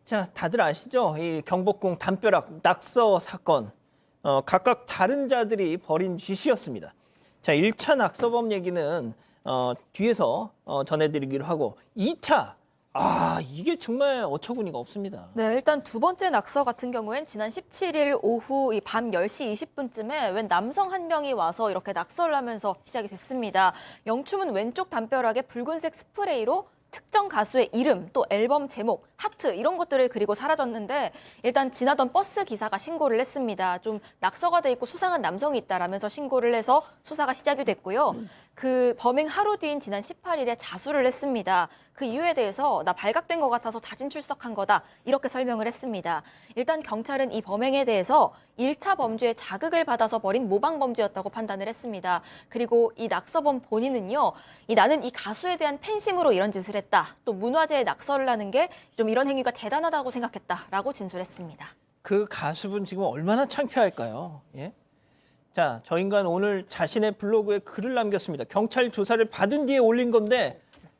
자, 다들 아시죠? 이 경복궁 담벼락 낙서 사건. 각각 다른 자들이 벌인 짓이었습니다. 자, 1차 낙서범 얘기는 뒤에서 전해드리기로 하고 2차, 이게 정말 어처구니가 없습니다. 네, 일단 두 번째 낙서 같은 경우엔 지난 17일 오후 밤 10시 20분쯤에 웬 남성 한 명이 와서 이렇게 낙서를 하면서 시작이 됐습니다. 영춤은 왼쪽 담벼락에 붉은색 스프레이로 특정 가수의 이름, 또 앨범 제목, 하트 이런 것들을 그리고 사라졌는데 일단 지나던 버스 기사가 신고를 했습니다. 좀 낙서가 돼 있고 수상한 남성이 있다라면서 신고를 해서 수사가 시작이 됐고요. 그 범행 하루 뒤인 지난 18일에 자수를 했습니다. 그 이유에 대해서 나 발각된 것 같아서 자진 출석한 거다 이렇게 설명을 했습니다. 일단 경찰은 이 범행에 대해서 1차 범죄의 자극을 받아서 벌인 모방 범죄였다고 판단을 했습니다. 그리고 이 낙서범 본인은요, 나는 이 가수에 대한 팬심으로 이런 짓을 했다. 또 문화재에 낙서를 하는 게 좀 이런 행위가 대단하다고 생각했다라고 진술했습니다. 그 가수분 지금 얼마나 창피할까요? 예? 자, 저 인간 오늘 자신의 블로그에 글을 남겼습니다. 경찰 조사를 받은 뒤에 올린 건데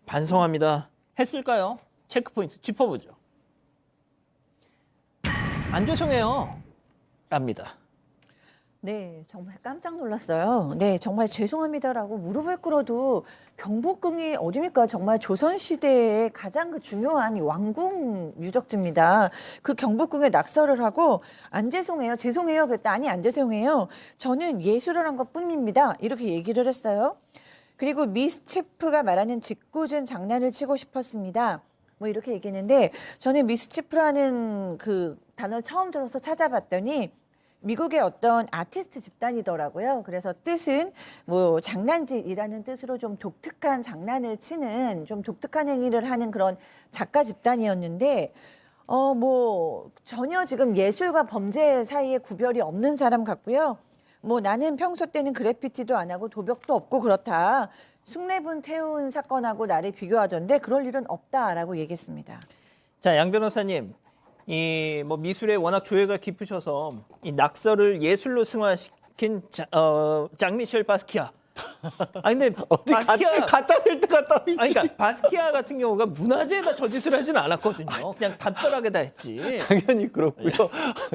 반성합니다. 했을까요? 체크포인트 짚어보죠. 안 죄송해요. 랍니다. 네, 정말 깜짝 놀랐어요. 네, 정말 죄송합니다라고 무릎을 꿇어도 경복궁이 어디입니까? 정말 조선시대의 가장 그 중요한 이 왕궁 유적지입니다. 그 경복궁에 낙서를 하고 안 죄송해요, 죄송해요. 그랬다. 아니, 안 죄송해요. 저는 예술을 한 것뿐입니다. 이렇게 얘기를 했어요. 그리고 미스치프가 말하는 짓궂은 장난을 치고 싶었습니다. 뭐 이렇게 얘기했는데 저는 미스치프라는 그 단어를 처음 들어서 찾아봤더니 미국의 어떤 아티스트 집단이더라고요. 그래서 뜻은 뭐 장난질이라는 뜻으로 좀 독특한 장난을 치는 좀 독특한 행위를 하는 그런 작가 집단이었는데 뭐 전혀 지금 예술과 범죄 사이에 구별이 없는 사람 같고요. 뭐 나는 평소 때는 그래피티도 안 하고 도벽도 없고 그렇다. 숭례분 태운 사건하고 나를 비교하던데 그럴 일은 없다라고 얘기했습니다. 자, 양 변호사님. 이 뭐 미술에 워낙 조예가 깊으셔서 이 낙서를 예술로 승화시킨 장미셸 바스키아. 근데 어디 바스키아 갖다 댈 때가 따로 있지. 그러니까 바스키아 같은 경우가 문화재에다 저 짓을 하진 않았거든요. 그냥 담벼락에다 했지. 당연히 그렇고요.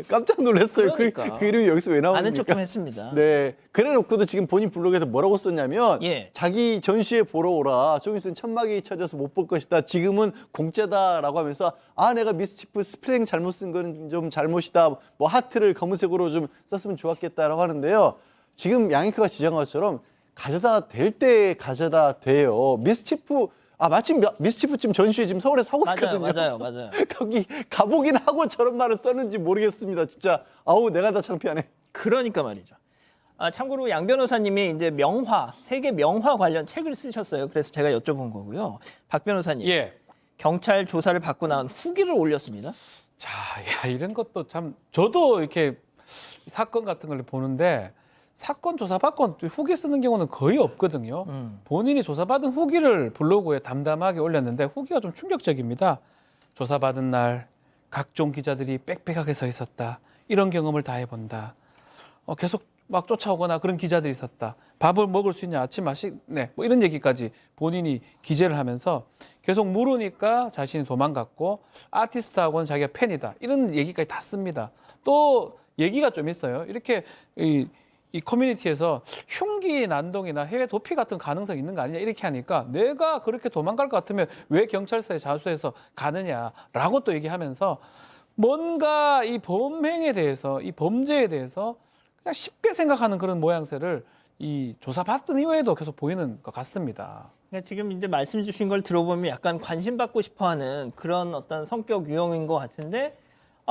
깜짝 놀랐어요. 그러니까. 그 이름이 여기서 왜 나옵니까? 아는 척 좀 했습니다. 네. 그래놓고도 지금 본인 블로그에서 뭐라고 썼냐면 예. 자기 전시회 보러 오라. 좀 있으면 천막이 쳐져서 못 볼 것이다. 지금은 공짜다라고 하면서 내가 미스치프 스프링 잘못 쓴 건 좀 잘못이다. 뭐 하트를 검은색으로 좀 썼으면 좋았겠다라고 하는데요. 지금 양이크가 지적한 것처럼 가져다 댈 때 가져다 대요. 미스치프 마침 미스치프 지금 전시회 지금 서울에서 하고 있거든요. 맞아요. 거기 가보긴 하고 저런 말을 썼는지 모르겠습니다. 진짜 내가 다 창피하네. 그러니까 말이죠. 참고로 양 변호사님이 이제 세계 명화 관련 책을 쓰셨어요. 그래서 제가 여쭤본 거고요. 박 변호사님. 예. 경찰 조사를 받고 나온 후기를 올렸습니다. 자, 이런 것도 참 저도 이렇게 사건 같은 걸 보는데 사건 조사받고 후기 쓰는 경우는 거의 없거든요. 본인이 조사받은 후기를 블로그에 담담하게 올렸는데 후기가 좀 충격적입니다. 조사받은 날 각종 기자들이 빽빽하게 서 있었다. 이런 경험을 다 해본다. 계속 막 쫓아오거나 그런 기자들이 있었다. 밥을 먹을 수 있냐, 아침 맛있네. 뭐 이런 얘기까지 본인이 기재를 하면서 계속 물으니까 자신이 도망갔고 아티스트하고는 자기가 팬이다. 이런 얘기까지 다 씁니다. 또 얘기가 좀 있어요. 이렇게 이 커뮤니티에서 흉기 난동이나 해외 도피 같은 가능성이 있는 거 아니냐 이렇게 하니까 내가 그렇게 도망갈 것 같으면 왜 경찰서에 자수해서 가느냐라고 또 얘기하면서 뭔가 이 범행에 대해서 이 범죄에 대해서 그냥 쉽게 생각하는 그런 모양새를 이 조사받던 이후에도 계속 보이는 것 같습니다. 그러니까 지금 이제 말씀 주신 걸 들어보면 약간 관심 받고 싶어하는 그런 어떤 성격 유형인 것 같은데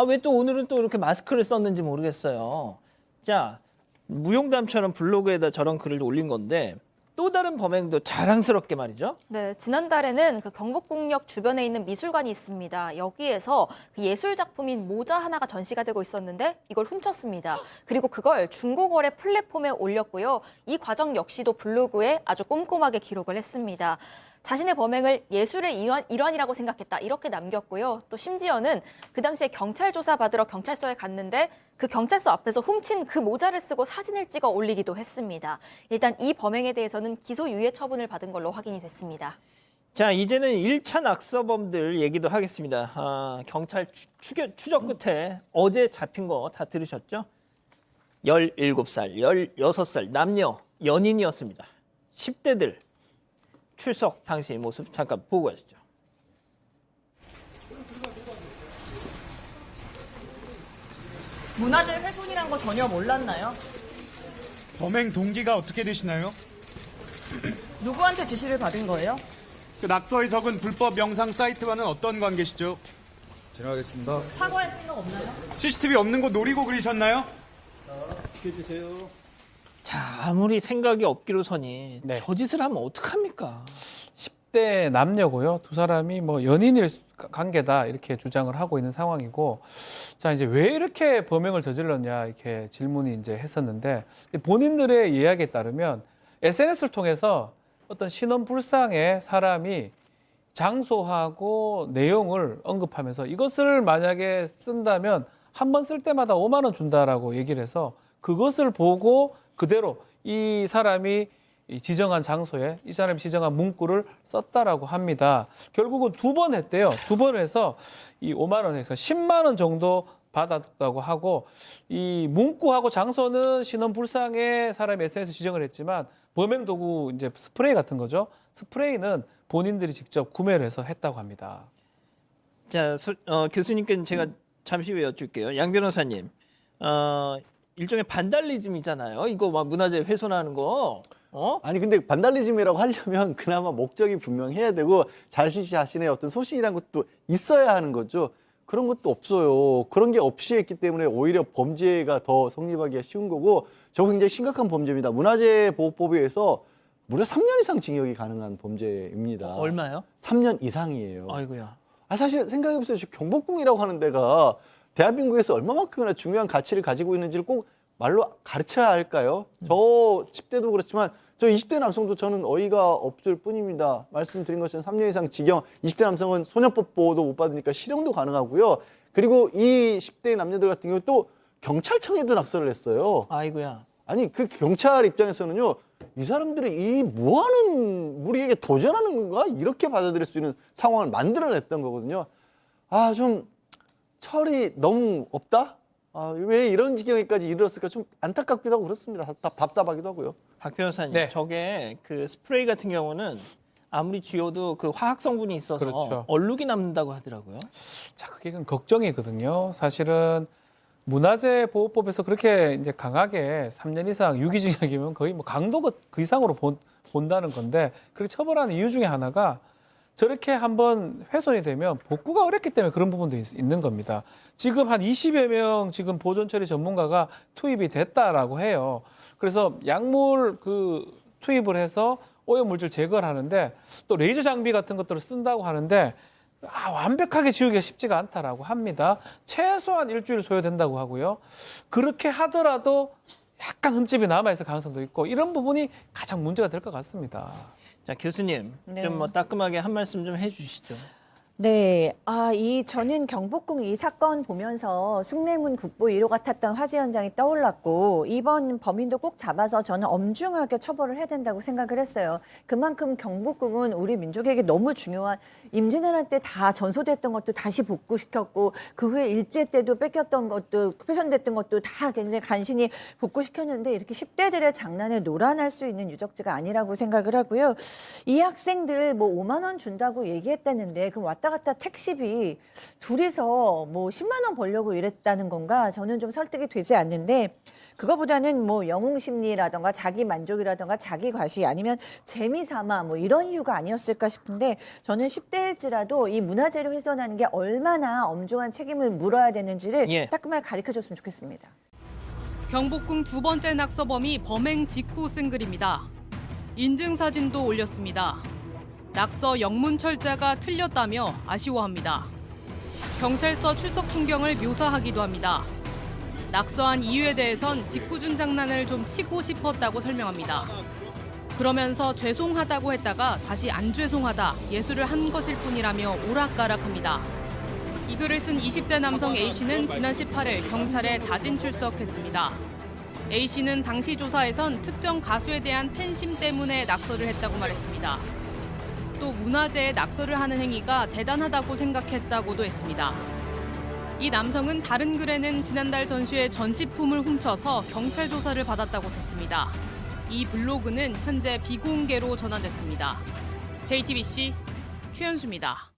왜 또 오늘은 또 이렇게 마스크를 썼는지 모르겠어요. 자, 무용담처럼 블로그에다 저런 글을 올린 건데 또 다른 범행도 자랑스럽게 말이죠. 네, 지난달에는 그 경복궁역 주변에 있는 미술관이 있습니다. 여기에서 그 예술 작품인 모자 하나가 전시가 되고 있었는데 이걸 훔쳤습니다. 그리고 그걸 중고거래 플랫폼에 올렸고요. 이 과정 역시도 블로그에 아주 꼼꼼하게 기록을 했습니다. 자신의 범행을 예술의 일환이라고 생각했다 이렇게 남겼고요. 또 심지어는 그 당시에 경찰 조사 받으러 경찰서에 갔는데 그 경찰서 앞에서 훔친 그 모자를 쓰고 사진을 찍어 올리기도 했습니다. 일단 이 범행에 대해서는 기소유예 처분을 받은 걸로 확인이 됐습니다. 자, 이제는 1차 낙서범들 얘기도 하겠습니다. 경찰 추적 끝에 어제 잡힌 거 다 들으셨죠? 17살, 16살 남녀 연인이었습니다. 10대들 출석 당시 모습 잠깐 보고 가시죠. 문화재 훼손이란 거 전혀 몰랐나요? 범행 동기가 어떻게 되시나요? 누구한테 지시를 받은 거예요? 그 낙서에 적은 불법 영상 사이트와는 어떤 관계시죠? 진행하겠습니다. 사과할 생각 없나요? CCTV 없는 곳 노리고 그리셨나요? 자, 아무리 생각이 없기로서니 네. 저 짓을 하면 어떡합니까? 10대 남녀고요. 두 사람이 뭐 연인일 관계다 이렇게 주장을 하고 있는 상황이고, 자 이제 왜 이렇게 범행을 저질렀냐 이렇게 질문이 이제 했었는데, 본인들의 이야기에 따르면 SNS를 통해서 어떤 신원불상의 사람이 장소하고 내용을 언급하면서 이것을 만약에 쓴다면 한 번 쓸 때마다 5만 원 준다라고 얘기를 해서 그것을 보고 그대로 이 사람이 이 지정한 장소에 이 사람이 지정한 문구를 썼다라고 합니다. 결국은 2번 했대요. 2번 해서 이 5만 원에서 10만 원 정도 받았다고 하고, 이 문구하고 장소는 신원불상의 사람이 SNS 지정을 했지만 범행 도구 이제 스프레이 같은 거죠. 스프레이는 본인들이 직접 구매를 해서 했다고 합니다. 자, 교수님께 제가 잠시 후에 여쭐게요. 양 변호사님, 일종의 반달리즘이잖아요. 이거 막 문화재 훼손하는 거. 아니 근데 반달리즘이라고 하려면 그나마 목적이 분명해야 되고 자신의 어떤 소신이란 것도 있어야 하는 거죠. 그런 것도 없어요. 그런 게 없이 했기 때문에 오히려 범죄가 더 성립하기가 쉬운 거고, 저거 굉장히 심각한 범죄입니다. 문화재보호법에 의해서 무려 3년 이상 징역이 가능한 범죄입니다. 얼마요? 3년 이상이에요. 아이고야. 사실 생각해보세요. 경복궁이라고 하는 데가 대한민국에서 얼마만큼이나 중요한 가치를 가지고 있는지를 꼭 말로 가르쳐야 할까요? 저 10대도 그렇지만 저 20대 남성도 저는 어이가 없을 뿐입니다. 말씀드린 것처럼 3년 이상 징역, 20대 남성은 소년법 보호도 못 받으니까 실형도 가능하고요. 그리고 이 10대 남녀들 같은 경우 또 경찰청에도 낙서를 했어요. 아이고야. 아니 그 경찰 입장에서는요, 이 사람들이 이 뭐하는 우리에게 도전하는 건가 이렇게 받아들일 수 있는 상황을 만들어냈던 거거든요. 좀 철이 너무 없다. 왜 이런 지경에까지 이르렀을까 좀 안타깝기도 하고 그렇습니다. 답답하기도 하고요. 박 변호사님, 네. 저게 그 스프레이 같은 경우는 아무리 쥐어도 그 화학 성분이 있어서 그렇죠. 얼룩이 남는다고 하더라고요. 자, 그게 좀 걱정이거든요. 사실은 문화재 보호법에서 그렇게 이제 강하게 3년 이상 유기징역이면 거의 뭐 강도가 그 이상으로 본다는 건데, 그렇게 처벌하는 이유 중에 하나가 저렇게 한번 훼손이 되면 복구가 어렵기 때문에 그런 부분도 있는 겁니다. 지금 한 20여 명 지금 보존 처리 전문가가 투입이 됐다라고 해요. 그래서 약물 투입을 해서 오염 물질 제거를 하는데, 또 레이저 장비 같은 것들을 쓴다고 하는데 완벽하게 지우기가 쉽지가 않다라고 합니다. 최소한 일주일 소요된다고 하고요. 그렇게 하더라도 약간 흠집이 남아있을 가능성도 있고, 이런 부분이 가장 문제가 될 것 같습니다. 자, 교수님, 네. 좀 뭐 따끔하게 한 말씀 좀 해주시죠. 네, 저는 경복궁 이 사건 보면서 숭례문 국보 1호 같았던 화재 현장이 떠올랐고, 이번 범인도 꼭 잡아서 저는 엄중하게 처벌을 해야 된다고 생각을 했어요. 그만큼 경복궁은 우리 민족에게 너무 중요한, 임진왜란 때 다 전소됐던 것도 다시 복구시켰고, 그 후에 일제 때도 뺏겼던 것도, 훼손됐던 것도 다 굉장히 간신히 복구시켰는데, 이렇게 10대들의 장난에 놀아날 수 있는 유적지가 아니라고 생각을 하고요. 이 학생들 뭐 5만 원 준다고 얘기했다는데, 그럼 왔다 갔다 택시비 둘이서 뭐 10만 원 벌려고 이랬다는 건가? 저는 좀 설득이 되지 않는데, 그거보다는 뭐 영웅 심리라던가 자기 만족이라던가 자기 과시, 아니면 재미삼아 뭐 이런 이유가 아니었을까 싶은데, 저는 10대일지라도 이 문화재를 훼손하는 게 얼마나 엄중한 책임을 물어야 되는지를 예. 따끔하게 가르쳐줬으면 좋겠습니다. 경복궁 2번째 낙서범이 범행 직후 쓴 글입니다. 인증사진도 올렸습니다. 낙서 영문 철자가 틀렸다며 아쉬워합니다. 경찰서 출석 풍경을 묘사하기도 합니다. 낙서한 이유에 대해선 짓궂은 장난을 좀 치고 싶었다고 설명합니다. 그러면서 죄송하다고 했다가 다시 안 죄송하다, 예술을 한 것일 뿐이라며 오락가락합니다. 이 글을 쓴 20대 남성 A씨는 지난 18일 경찰에 자진 출석했습니다. A씨는 당시 조사에선 특정 가수에 대한 팬심 때문에 낙서를 했다고 말했습니다. 또 문화재에 낙서를 하는 행위가 대단하다고 생각했다고도 했습니다. 이 남성은 다른 글에는 지난달 전시회 전시품을 훔쳐서 경찰 조사를 받았다고 썼습니다. 이 블로그는 현재 비공개로 전환됐습니다. JTBC 최현수입니다.